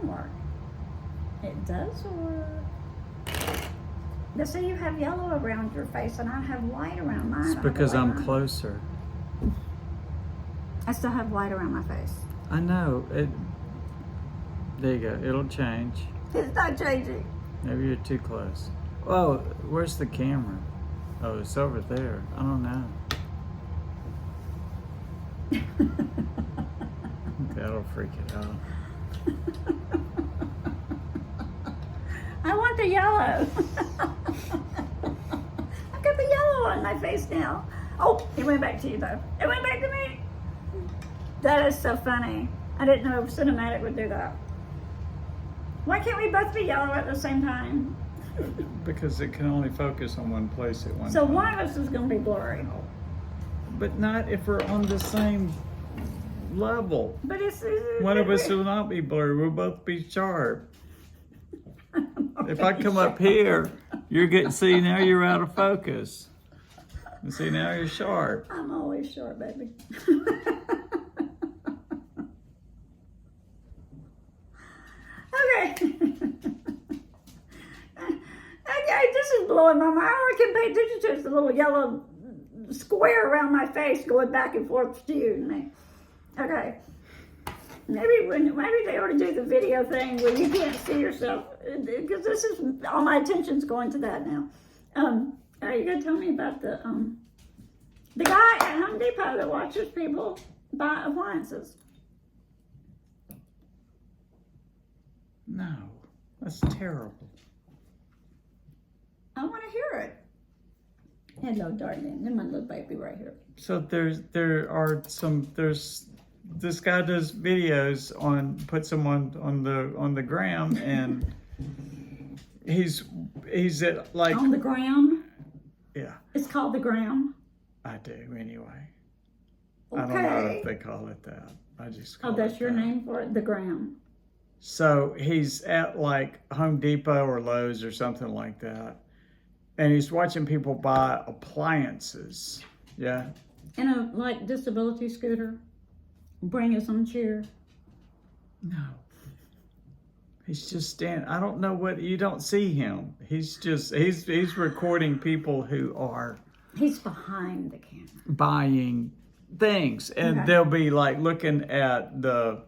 doesn't work. It does work. But see, you have yellow around your face, and I have white around mine. It's because I'm closer. I still have white around my face. I know. There you go. It'll change. It's not changing. Maybe you're too close. Oh, where's the camera? Oh, it's over there. I don't know. That'll freak it out. I want the yellow. I've got the yellow on my face now. Oh, it went back to you though. It went back to me. That is so funny. I didn't know cinematic would do that. Why can't we both be yellow at the same time? Because it can only focus on one place at one time. So one of us is going to be blurry. But not if we're on the same level. But it's One of us will not be blurry. We'll both be sharp. If I come up here, see, now you're out of focus. And see, now you're sharp. I'm always short, baby. Okay. Okay, this is blowing my mind. All I can pay attention to is the little yellow square around my face going back and forth to you and me. Okay. Maybe they ought to do the video thing where you can't see yourself, because this is all my attention's going to that now. Are you gonna tell me about the guy at Home Depot that watches people buy appliances? No, that's terrible. I want to hear it. Hello, darling. And my little baby right here. So there's this guy does videos puts them on the gram, and he's at like On the gram? Yeah. It's called the gram? I do anyway. Okay. I don't know if they call it that. I just call that's it your that. name for it? The gram. So he's at like Home Depot or Lowe's or something like that, and he's watching people buy appliances. Yeah. In a like disability scooter. Bring us on chair. No. He's just standing. I don't know what, you don't see him. He's recording people who are. He's behind the camera. Buying things, and Okay. they'll be like looking at the,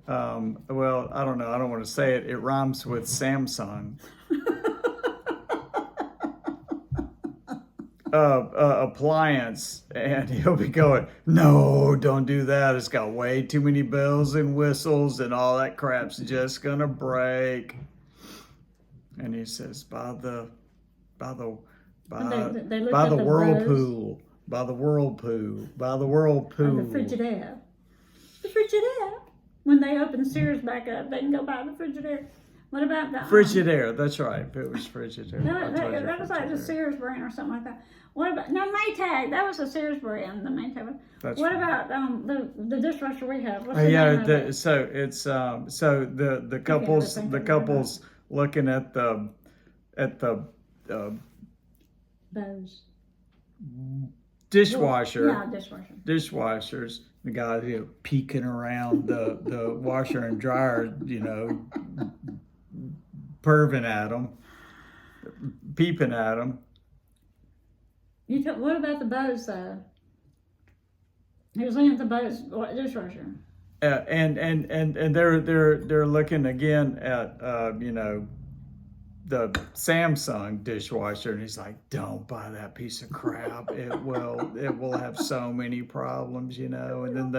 well, I don't know. I don't want to say it. It rhymes with Samsung. Appliance, and he'll be going, no, don't do that. It's got way too many bells and whistles, and all that crap's just gonna break. And he says, by the whirlpool, by the whirlpool, by the whirlpool. Or the Frigidaire. The Frigidaire. When they open Sears back up, they can go buy the Frigidaire. What about the Frigidaire? That's right. If it was Frigidaire. that was like the Sears brand or something like that. What about Maytag? That was a Sears brand. The Maytag one. That's what right. about the dishwasher we have? What's the name of it? So it's so the couples looking at the Bose. dishwasher. Yeah, dishwasher. Dishwashers. The guy peeking around the washer and dryer, perving at them, peeping at them. What about the Bose though? He was looking at the Bose dishwasher. And they're looking again at the Samsung dishwasher, and he's like, don't buy that piece of crap. It will have so many problems, And then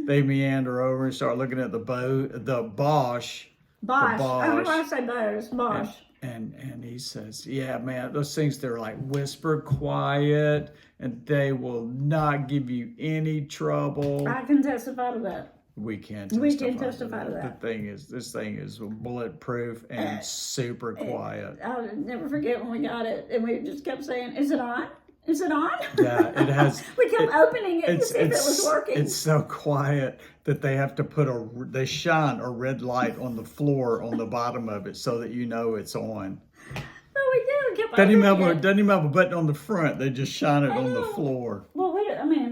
they meander over and start looking at the Bosch. Bosch. I don't know why I say Bose. Bosch. And he says, yeah, man, those things, they're like whisper quiet, and they will not give you any trouble. I can testify to that. We can testify to that. This thing is bulletproof and super quiet. I'll never forget when we got it, and we just kept saying, "Is it on? Is it on?" Yeah, it has. We kept opening it to see if it was working. It's so quiet that they have to they shine a red light on the floor on the bottom of it so that it's on. Well, we did. We kept Doesn't even opening it. have a button on the front. They just shine it on the floor. Well,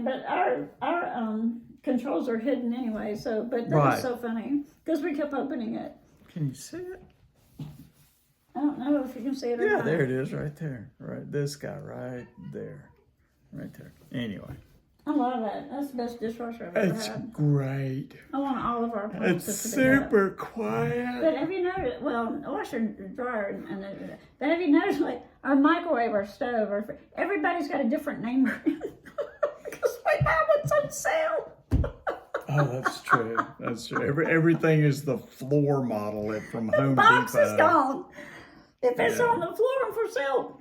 but our controls are hidden anyway. So, but that was so funny because we kept opening it. Can you see it? I don't know if you can see it or Yeah, not. there it is, right there. Right, this guy, right there, right there. Anyway, I love that. That's the best dishwasher I've ever it's had. great. I want all of our appliances It's to be that. super quiet. But have you noticed, well, washer and dryer, but have you noticed, like, our microwave, our stove, everybody's got a different name because we buy what's on sale. Oh, that's true. That's true. Everything is the floor model from Home Box Depot. is gone. If it's Yeah. on the floor and for sale,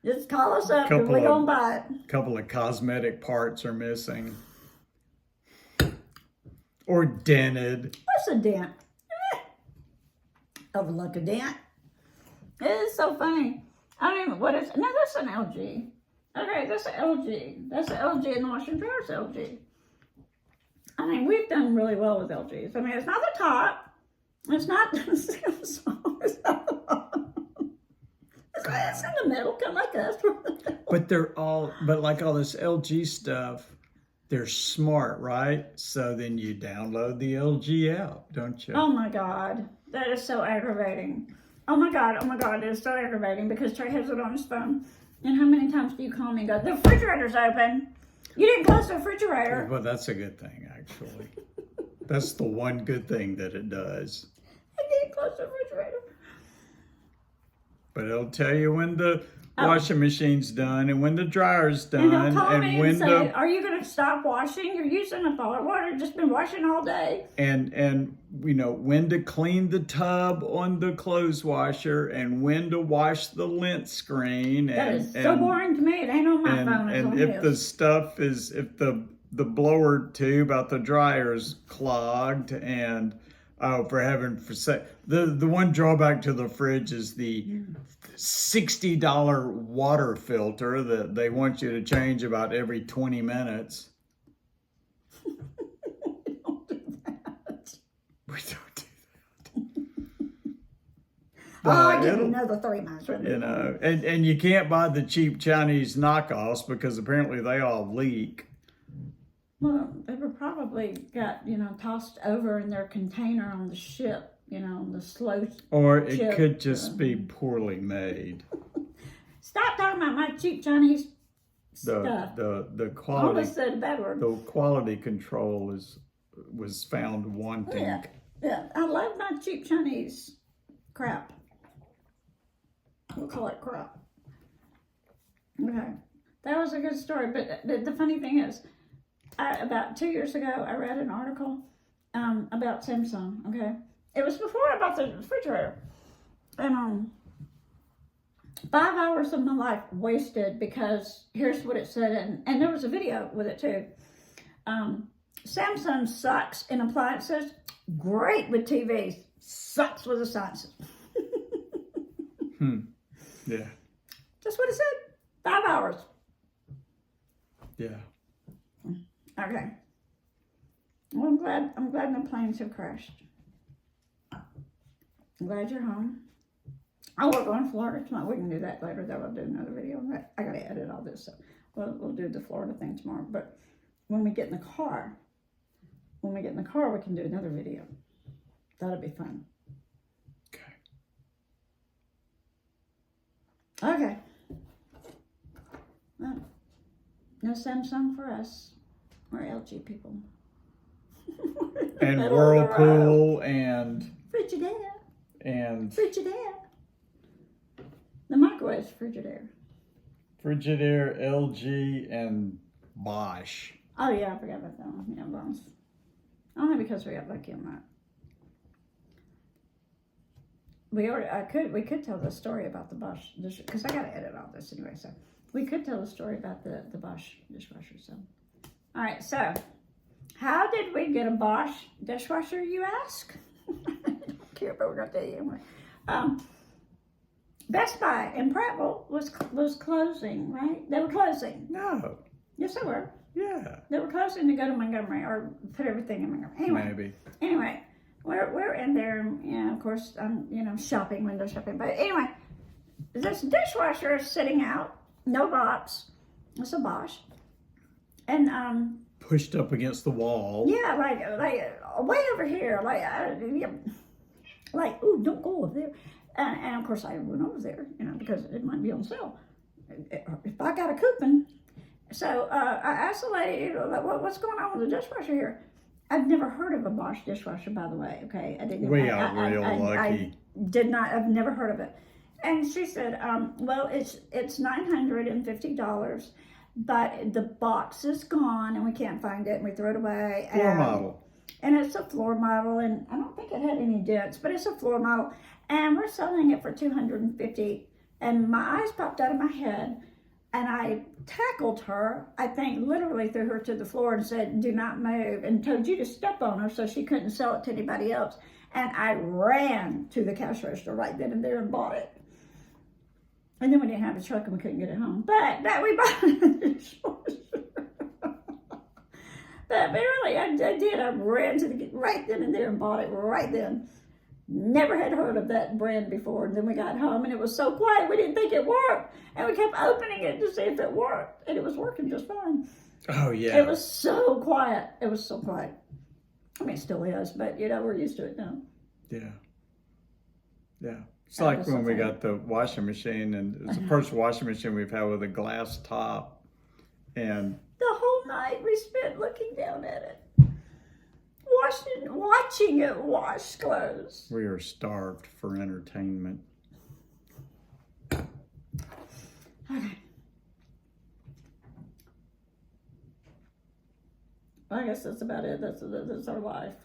just call us up and Couple we're of- going to buy it. Couple of cosmetic parts are missing. Or dented. What's a dent? Overlook a dent. It is so funny. I don't even, what is, no, that's an LG. Okay, that's an LG. That's an LG and the washer and dryer's LG. I mean, we've done really well with LGs. I mean, it's not the top. It's not Samsung. It's not it's in the middle, kind of like us. But like all this LG stuff, they're smart, right? So then you download the LG app, don't you? Oh my God, that is so aggravating. Oh my God, it is so aggravating because Trey has it on his phone. And how many times do you call me and go, the refrigerator's open? You didn't close the refrigerator. Well, that's a good thing, actually. That's the one good thing that it does. I didn't close the refrigerator. But it'll tell you when the washing machine's done and when the dryer's And done they'll call me when and say, are you going to stop washing? You're using up all our water. You've just been washing all day. and you know when to clean the tub on the clothes washer and when to wash the lint screen. That is so boring to me. It ain't on my phone. It's And on if the his. stuff is if the blower tube out the dryer is clogged and for heaven for sake, the one drawback to the fridge is the $60 water filter that they want you to change about every 20 minutes. Don't do that. We don't do Oh, I But give you it'll- another 3 months. you know, and you can't buy the cheap Chinese knockoffs because apparently they all leak. Well, they were probably got, tossed over in their container on the ship, the slow. Or it Chip, could just be poorly made. Stop talking about my cheap Chinese stuff. The I quality almost said a bad word. the quality control was found wanting. Yeah, I love my cheap Chinese crap. We'll call it crap. Okay, that was a good story. But the funny thing is, about 2 years ago, I read an article about Samsung. Okay, it was before I bought the refrigerator, and 5 hours of my life wasted because here's what it said, and there was a video with it too. Samsung sucks in appliances, great with TVs, sucks with appliances. Yeah. That's what it said. 5 hours. Yeah. Okay. Well, I'm glad no planes have crashed. I'm glad you're home. Oh, we're going to Florida tomorrow. We can do that later, though. I'll do another video on that. I got to edit all this, so we'll do the Florida thing tomorrow. But when we get in the car, we can do another video. That'll be fun. Okay. Well, no Samsung for us. We're LG people. And Middle of the road. Whirlpool and Frigidaire. The microwave's Frigidaire. Frigidaire, LG, and Bosch. Oh yeah, I forgot about that one. Yeah, Bosch. Only because we got lucky on that. We could tell the story about the Bosch because I gotta edit all this anyway. So we could tell the story about the Bosch dishwasher. So, all right. So, how did we get a Bosch dishwasher? You ask. I don't care, but we're gonna tell you anyway. Best Buy in Prattville was closing. Right? They were closing. No. Yes, they were. Yeah. They were closing to go to Montgomery or put everything in Montgomery. Anyway, we're in there. Yeah, of course, shopping, window shopping. But anyway, this dishwasher is sitting out, no box. It's a Bosch, and Pushed up against the wall. yeah, like way over here. like, ooh, don't go over there. And of course I went over there, because it might be on sale. If I got a coupon. So I asked the lady, what's going on with the dishwasher here? I've never heard of a Bosch dishwasher, by the way. Okay, I didn't. We are real lucky. I did not. I've never heard of it. And she said, well, it's $950, but the box is gone and we can't find it and we throw it away. Floor model. And it's a floor model, and I don't think it had any dents, but it's a floor model, and we're selling it for $250. And my eyes popped out of my head, and I tackled her. I think literally threw her to the floor and said, "Do not move," and told you to step on her so she couldn't sell it to anybody else. And I ran to the cash register right then and there and bought it. And then we didn't have a truck and we couldn't get it home. But we bought it. But really, I did. I ran to right then and there and bought it right then. Never had heard of that brand before. And then we got home and it was so quiet we didn't think it worked. And we kept opening it to see if it worked. And it was working just fine. Oh, yeah. It was so quiet. It was so quiet. I mean, it still is, but we're used to it now. Yeah. Yeah. It's like when we got the washing machine, and it was the first washing machine we've had with a glass top. And the whole night we spent looking down at it. Watching it wash clothes. We are starved for entertainment. Okay. I guess that's about it. That's our life.